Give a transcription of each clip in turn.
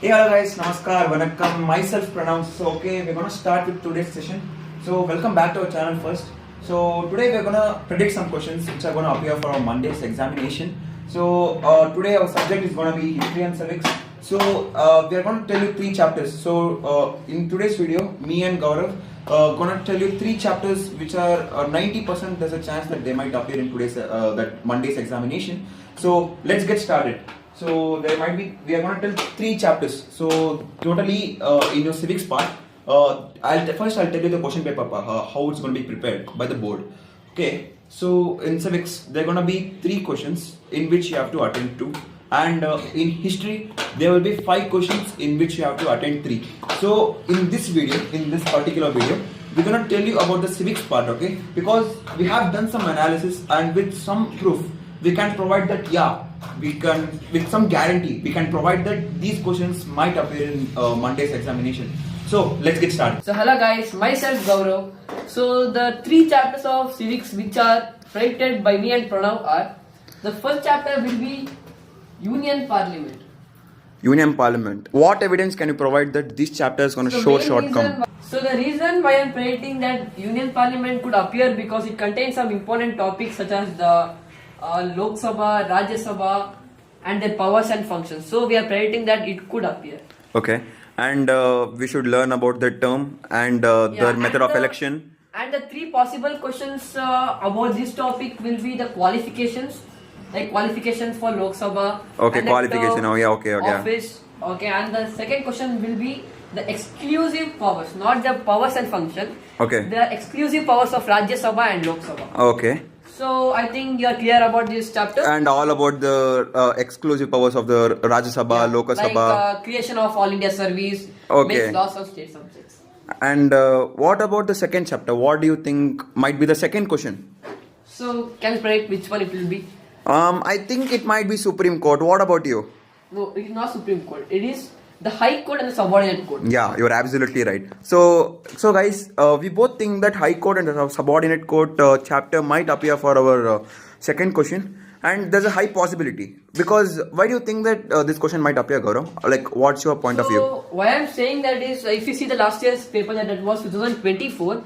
Hey hello guys, Namaskar, Vanakkam, myself Pranav. So okay, we're gonna start with today's session. So welcome back to our channel first. So today we're gonna predict some questions which are gonna appear for our Monday's examination. So today our subject is gonna be history and civics. So we are gonna tell you three chapters. So in today's video, me and Gaurav gonna tell you three chapters which are 90% there's a chance that they might appear in today's that Monday's examination. So let's get started. So we are going to tell three chapters. So totally in your civics part, I'll tell you the question paper, how it's going to be prepared by the board. Okay. So in civics, there are going to be three questions in which you have to attend to, and in history, there will be 5 questions in which you have to attend 3. So in this particular video, we're going to tell you about the civics part, okay? Because we have done some analysis and with some proof, we can provide that, we can, with some guarantee, we can provide that these questions might appear in Monday's examination. So let's get started. So hello guys, myself Gaurav. So the 3 chapters of civics which are predicted by me and Pranav are, the first chapter will be Union Parliament. Union Parliament. What evidence can you provide that this chapter is going to show shortcome? So the reason why I am predicting that Union Parliament could appear because it contains some important topics such as the Lok Sabha, Rajya Sabha and their powers and functions. So we are predicting that it could appear. Okay. And we should learn about the term and the method of election. And the 3 possible questions about this topic will be the qualifications, like qualifications for Lok Sabha. Okay, qualification. Oh yeah, okay. Office. Okay, and the second question will be the exclusive powers, not the powers and function. Okay. The exclusive powers of Rajya Sabha and Lok Sabha. Okay. So I think you are clear about this chapter. And all about the exclusive powers of the Rajya Sabha, Lok Sabha. Like creation of All India Service, makes laws of state subjects. And what about the second chapter? What do you think might be the second question? So can you predict which one it will be? I think it might be Supreme Court. What about you? No, it is not Supreme Court. It is the High Court and the Subordinate Court. Yeah, you're absolutely right. So guys, we both think that High Court and the Subordinate Court chapter might appear for our second question. And there's a high possibility. Because why do you think that this question might appear, Gaurav? Like, what's your point of view? So, why I'm saying that is, if you see the last year's paper that was 2024,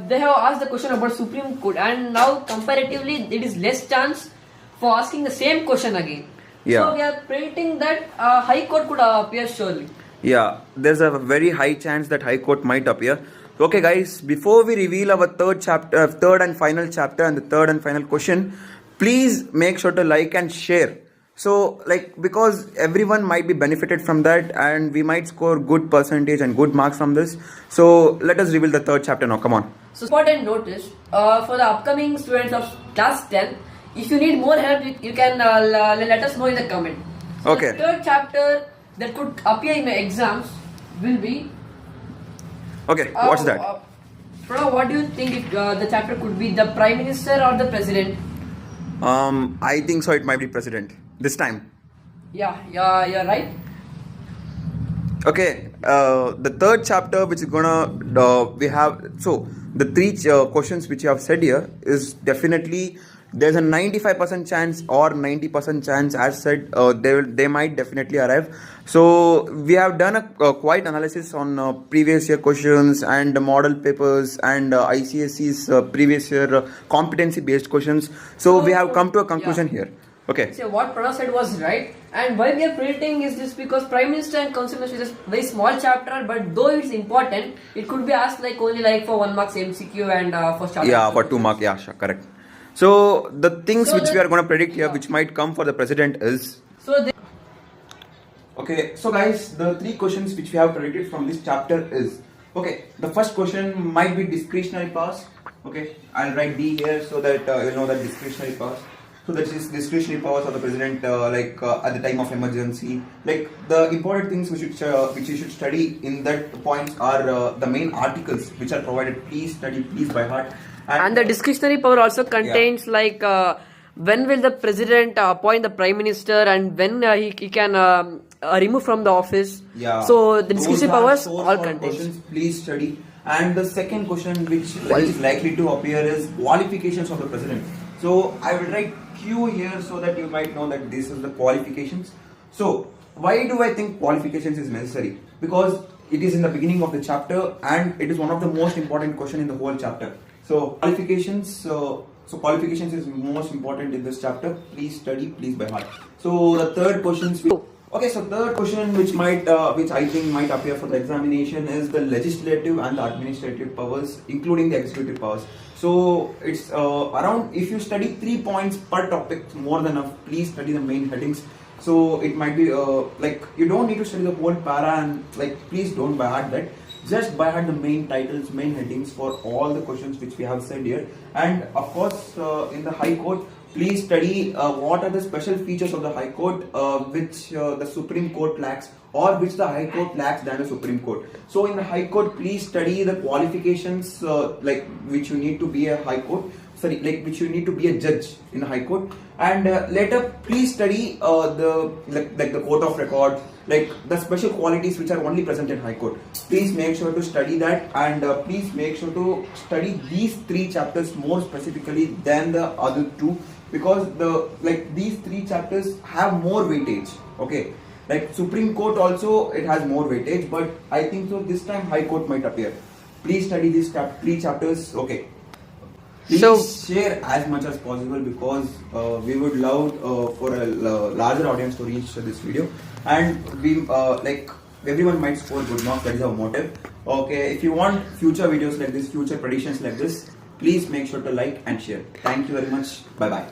they have asked the question about Supreme Court. And now, comparatively, it is less chance for asking the same question again. Yeah. So we are predicting that High Court could appear surely. Yeah, there's a very high chance that High Court might appear. Okay guys, before we reveal our third and final chapter and the third and final question, please make sure to like and share. So because everyone might be benefited from that and we might score good percentage and good marks from this. So let us reveal the third chapter now, come on. So important notice, for the upcoming students of class 10, if you need more help, you can let us know in the comment. So okay. The third chapter that could appear in the exams will be... Okay, what's that? Pranav, what do you think the chapter could be? The Prime Minister or the President? I think so it might be President this time. Yeah, you're right. Okay, the third chapter which is gonna we have, so the 3 questions which you have said here is definitely there's a 95% chance or 90% chance, as said, they might definitely arrive. So we have done a quite analysis on previous year questions and model papers and ICSE's previous year competency based questions. So we have come to a conclusion here. Okay. So what Pranav said was right. And why we are predicting is this because Prime Minister and Council Minister is a very small chapter, but though it's important, it could be asked only for 1 marks MCQ and for chapter. Yeah, for 2 marks. Yeah, sure, correct. So the things which we are going to predict here, which might come for the president is. Okay, so guys, the 3 questions which we have predicted from this chapter is. Okay, the first question might be discretionary powers. Okay, I'll write D here so that you'll know that discretionary powers. So that is discretionary powers of the president, at the time of emergency. The important things which you should study in that points are the main articles which are provided. Please study, please by heart. And the discretionary power also contains when will the president appoint the prime minister and when he can remove from the office. Yeah. So the discretionary powers all contains. Please study. And the second question which is likely to appear is qualifications of the president. So I will write Q here so that you might know that this is the qualifications. So why do I think qualifications is necessary? Because it is in the beginning of the chapter and it is one of the most important question in the whole chapter. So qualifications, qualifications is most important in this chapter. Please study, please by heart. So the third question. Okay, so third question which I think might appear for the examination is the legislative and the administrative powers, including the executive powers. So it's around, if you study 3 points per topic, more than enough. Please study the main headings. So it might be like you don't need to study the whole para and like please don't by heart that. Just by heart the main titles, main headings for all the questions which we have said here. And of course, in the High Court, please study what are the special features of the High Court which the Supreme Court lacks, or which the High Court lacks than the Supreme Court. So in the High Court, please study the qualifications like which you need to be a High Court. Which you need to be a judge in the High Court, and later please study the Court of Record, like the special qualities which are only present in High Court. Please make sure to study that, and please make sure to study these 3 chapters more specifically than the other 2, because these 3 chapters have more weightage. Okay, like Supreme Court also it has more weightage, but I think so this time High Court might appear. Please study these 3 chapters. Okay. Please share as much as possible, because we would love for a larger audience to reach this video, and we everyone might score good marks. That is our motive. Okay, if you want future videos like this, future predictions like this, please make sure to like and share. Thank you very much. Bye bye.